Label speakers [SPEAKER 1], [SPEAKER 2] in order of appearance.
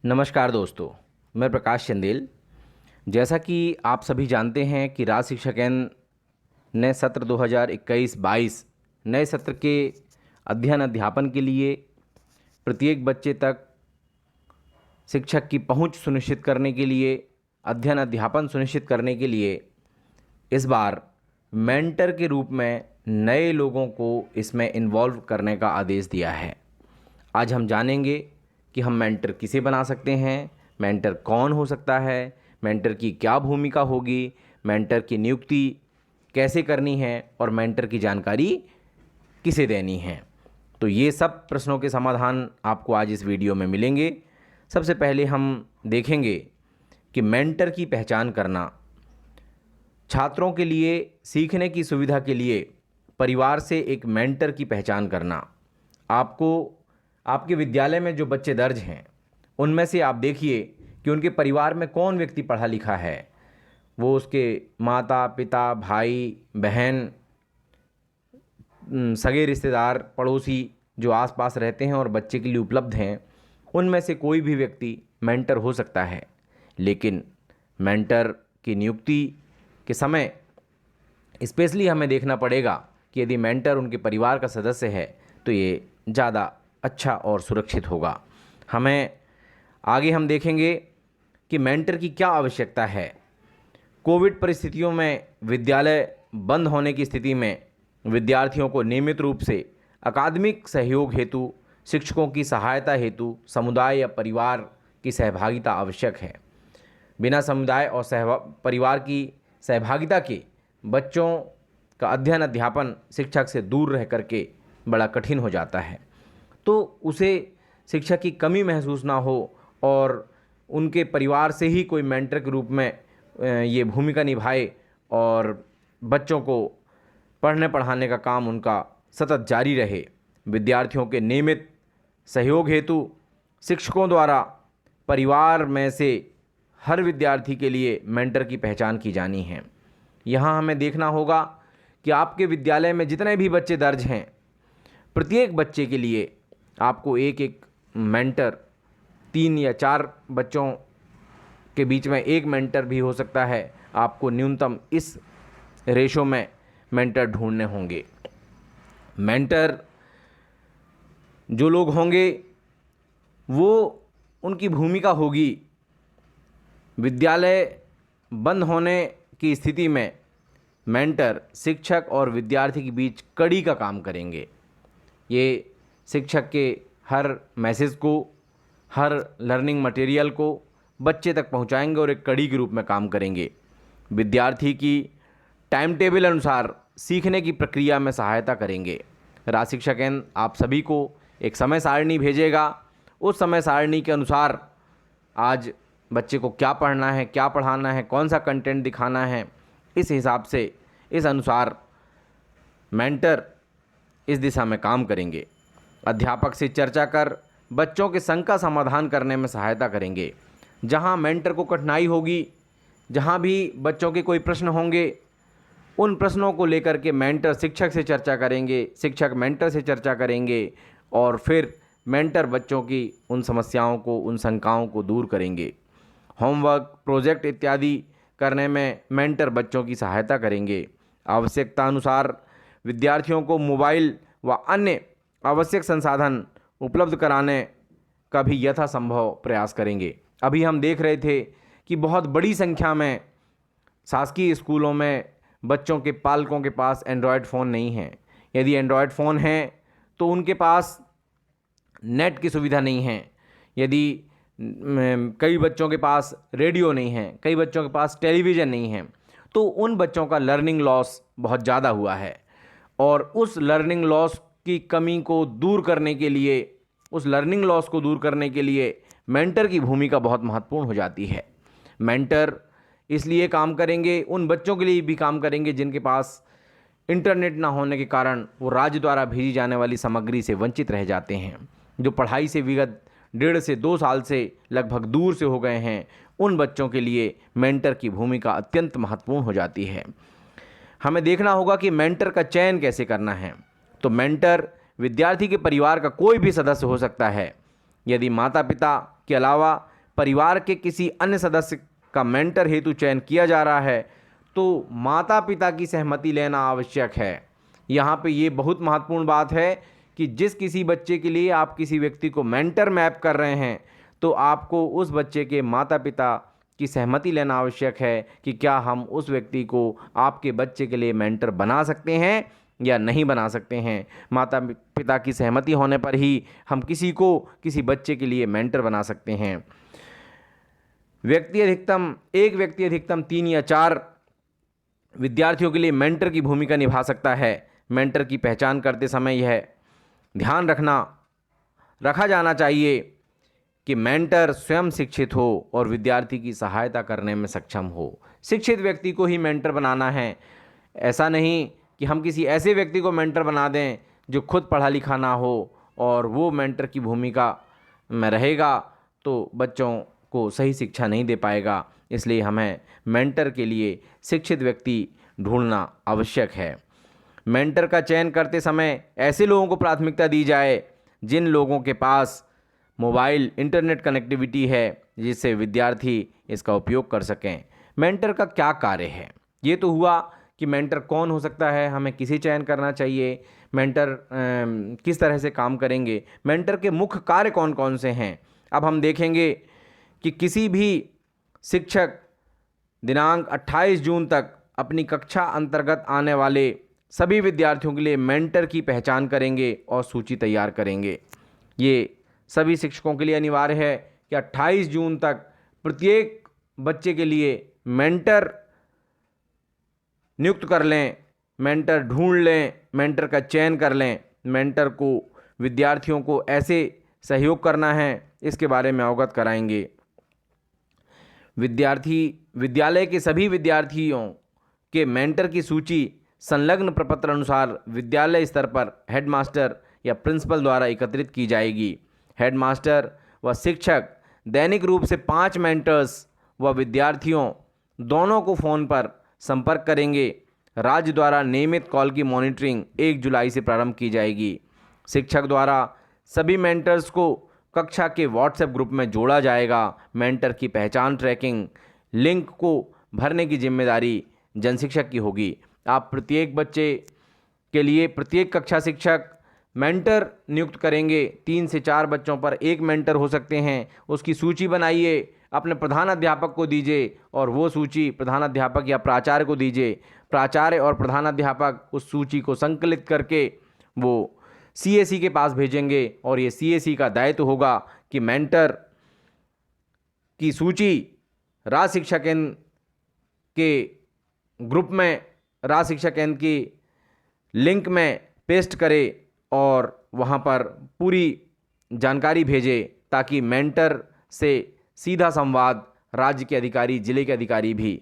[SPEAKER 1] नमस्कार दोस्तों, मैं प्रकाश चंदेल। जैसा कि आप सभी जानते हैं कि राज्य शिक्षा केंद्र ने सत्र 2021-22 नए सत्र के अध्ययन अध्यापन के लिए प्रत्येक बच्चे तक शिक्षक की पहुंच सुनिश्चित करने के लिए, अध्ययन अध्यापन सुनिश्चित करने के लिए इस बार मेंटर के रूप में नए लोगों को इसमें इन्वॉल्व करने का आदेश दिया है। आज हम जानेंगे कि हम मेंटर किसे बना सकते हैं, मेंटर कौन हो सकता है, मेंटर की क्या भूमिका होगी, मेंटर की नियुक्ति कैसे करनी है और मेंटर की जानकारी किसे देनी है। तो ये सब प्रश्नों के समाधान आपको आज इस वीडियो में मिलेंगे। सबसे पहले हम देखेंगे कि मेंटर की पहचान करना, छात्रों के लिए सीखने की सुविधा के लिए परिवार से एक मेंटर की पहचान करना। आपको आपके विद्यालय में जो बच्चे दर्ज हैं उनमें से आप देखिए कि उनके परिवार में कौन व्यक्ति पढ़ा लिखा है। वो उसके माता पिता, भाई बहन, सगे रिश्तेदार, पड़ोसी जो आसपास रहते हैं और बच्चे के लिए उपलब्ध हैं, उनमें से कोई भी व्यक्ति मेंटर हो सकता है। लेकिन मेंटर की नियुक्ति के समय स्पेशली हमें देखना पड़ेगा कि यदि मेंटर उनके परिवार का सदस्य है तो ये ज़्यादा अच्छा और सुरक्षित होगा। हम देखेंगे कि मेंटर की क्या आवश्यकता है। कोविड परिस्थितियों में विद्यालय बंद होने की स्थिति में विद्यार्थियों को नियमित रूप से अकादमिक सहयोग हेतु, शिक्षकों की सहायता हेतु समुदाय या परिवार की सहभागिता आवश्यक है। बिना समुदाय और परिवार की सहभागिता के बच्चों का अध्ययन अध्यापन शिक्षक से दूर रह करके बड़ा कठिन हो जाता है। तो उसे शिक्षक की कमी महसूस ना हो और उनके परिवार से ही कोई मेंटर के रूप में ये भूमिका निभाए और बच्चों को पढ़ने पढ़ाने का काम उनका सतत जारी रहे। विद्यार्थियों के नियमित सहयोग हेतु शिक्षकों द्वारा परिवार में से हर विद्यार्थी के लिए मेंटर की पहचान की जानी है। यहाँ हमें देखना होगा कि आपके विद्यालय में जितने भी बच्चे दर्ज हैं, प्रत्येक बच्चे के लिए आपको एक एक मेंटर, 3 या 4 बच्चों के बीच में एक मेंटर भी हो सकता है। आपको न्यूनतम इस रेशो में मेंटर ढूंढने होंगे। मेंटर जो लोग होंगे वो उनकी भूमिका होगी विद्यालय बंद होने की स्थिति में मेंटर शिक्षक और विद्यार्थी के बीच कड़ी का काम करेंगे। ये शिक्षक के हर मैसेज को, हर लर्निंग मटेरियल को बच्चे तक पहुंचाएंगे और एक कड़ी के रूप में काम करेंगे। विद्यार्थी की टाइम टेबल अनुसार सीखने की प्रक्रिया में सहायता करेंगे। राज्य शिक्षा केंद्र आप सभी को एक समय सारणी भेजेगा। उस समय सारणी के अनुसार आज बच्चे को क्या पढ़ना है, क्या पढ़ाना है, कौन सा कंटेंट दिखाना है, इस हिसाब से, इस अनुसार मेंटर इस दिशा में काम करेंगे। अध्यापक से चर्चा कर बच्चों के शंका समाधान करने में सहायता करेंगे। जहां मेंटर को कठिनाई होगी, जहां भी बच्चों के कोई प्रश्न होंगे, उन प्रश्नों को लेकर के मेंटर शिक्षक से चर्चा करेंगे, शिक्षक मेंटर से चर्चा करेंगे और फिर मेंटर बच्चों की उन समस्याओं को, उन शंकाओं को दूर करेंगे। होमवर्क, प्रोजेक्ट इत्यादि करने में मेंटर बच्चों की सहायता करेंगे। आवश्यकता अनुसार विद्यार्थियों को मोबाइल व अन्य आवश्यक संसाधन उपलब्ध कराने का भी यथासंभव प्रयास करेंगे। अभी हम देख रहे थे कि बहुत बड़ी संख्या में शासकीय स्कूलों में बच्चों के पालकों के पास एंड्रॉयड फ़ोन नहीं है। यदि एंड्रॉयड फ़ोन है तो उनके पास नेट की सुविधा नहीं है। यदि कई बच्चों के पास रेडियो नहीं है, कई बच्चों के पास टेलीविज़न नहीं है, तो उन बच्चों का लर्निंग लॉस बहुत ज़्यादा हुआ है। और उस लर्निंग लॉस की कमी को दूर करने के लिए, उस लर्निंग लॉस को दूर करने के लिए मेंटर की भूमिका बहुत महत्वपूर्ण हो जाती है। मेंटर इसलिए काम करेंगे, उन बच्चों के लिए भी काम करेंगे जिनके पास इंटरनेट ना होने के कारण वो राज्य द्वारा भेजी जाने वाली सामग्री से वंचित रह जाते हैं, जो पढ़ाई से विगत 1.5 से 2 साल से लगभग दूर से हो गए हैं। उन बच्चों के लिए मेंटर की भूमिका अत्यंत महत्वपूर्ण हो जाती है। हमें देखना होगा कि मेंटर का चयन कैसे करना है। तो मेंटर विद्यार्थी के परिवार का कोई भी सदस्य हो सकता है। यदि माता पिता के अलावा परिवार के किसी अन्य सदस्य का मेंटर हेतु चयन किया जा रहा है तो माता पिता की सहमति लेना आवश्यक है। यहाँ पे ये बहुत महत्वपूर्ण बात है कि जिस किसी बच्चे के लिए आप किसी व्यक्ति को मेंटर मैप कर रहे हैं तो आपको उस बच्चे के माता पिता की सहमति लेना आवश्यक है कि क्या हम उस व्यक्ति को आपके बच्चे के लिए मेंटर बना सकते हैं या नहीं बना सकते हैं। माता पिता की सहमति होने पर ही हम किसी बच्चे के लिए मेंटर बना सकते हैं। एक व्यक्ति अधिकतम 3 या 4 विद्यार्थियों के लिए मेंटर की भूमिका निभा सकता है। मेंटर की पहचान करते समय यह ध्यान रखा जाना चाहिए कि मेंटर स्वयं शिक्षित हो और विद्यार्थी की सहायता करने में सक्षम हो। शिक्षित व्यक्ति को ही मेंटर बनाना है। ऐसा नहीं कि हम किसी ऐसे व्यक्ति को मेंटर बना दें जो खुद पढ़ा लिखा ना हो और वो मेंटर की भूमिका में रहेगा तो बच्चों को सही शिक्षा नहीं दे पाएगा। इसलिए हमें मेंटर के लिए शिक्षित व्यक्ति ढूंढना आवश्यक है। मेंटर का चयन करते समय ऐसे लोगों को प्राथमिकता दी जाए जिन लोगों के पास मोबाइल इंटरनेट कनेक्टिविटी है जिससे विद्यार्थी इसका उपयोग कर सकें। मेंटर का क्या कार्य है? ये तो हुआ कि मेंटर कौन हो सकता है, हमें किसे चयन करना चाहिए, मेंटर किस तरह से काम करेंगे, मेंटर के मुख्य कार्य कौन कौन से हैं। अब हम देखेंगे कि किसी भी शिक्षक दिनांक 28 जून तक अपनी कक्षा अंतर्गत आने वाले सभी विद्यार्थियों के लिए मेंटर की पहचान करेंगे और सूची तैयार करेंगे। ये सभी शिक्षकों के लिए अनिवार्य है कि 28 जून तक प्रत्येक बच्चे के लिए मेंटर नियुक्त कर लें, मेंटर ढूंढ लें, मेंटर का चयन कर लें। मेंटर को विद्यार्थियों को ऐसे सहयोग करना है इसके बारे में अवगत कराएंगे। विद्यालय के सभी विद्यार्थियों के मेंटर की सूची संलग्न प्रपत्र अनुसार विद्यालय स्तर पर हेडमास्टर या प्रिंसिपल द्वारा एकत्रित की जाएगी। हेडमास्टर व शिक्षक दैनिक रूप से 5 मेंटर्स व विद्यार्थियों दोनों को फ़ोन पर संपर्क करेंगे। राज्य द्वारा नियमित कॉल की मॉनिटरिंग 1 जुलाई से प्रारंभ की जाएगी। शिक्षक द्वारा सभी मेंटर्स को कक्षा के व्हाट्सएप ग्रुप में जोड़ा जाएगा। मेंटर की पहचान, ट्रैकिंग, लिंक को भरने की जिम्मेदारी जनशिक्षक की होगी। आप प्रत्येक बच्चे के लिए प्रत्येक कक्षा शिक्षक मेंटर नियुक्त करेंगे। 3 से 4 बच्चों पर एक मेंटर हो सकते हैं। उसकी सूची बनाइए, अपने प्रधान अध्यापक को दीजिए और वो सूची प्रधान अध्यापक या प्राचार्य को दीजिए। प्राचार्य और प्रधान अध्यापक उस सूची को संकलित करके वो सीएसी के पास भेजेंगे और ये सीएसी का दायित्व होगा कि मेंटर की सूची राज्य शिक्षा केंद्र के ग्रुप में, राज्य शिक्षा केंद्र की लिंक में पेस्ट करे और वहाँ पर पूरी जानकारी भेजे ताकि मेंटर से सीधा संवाद राज्य के अधिकारी, जिले के अधिकारी भी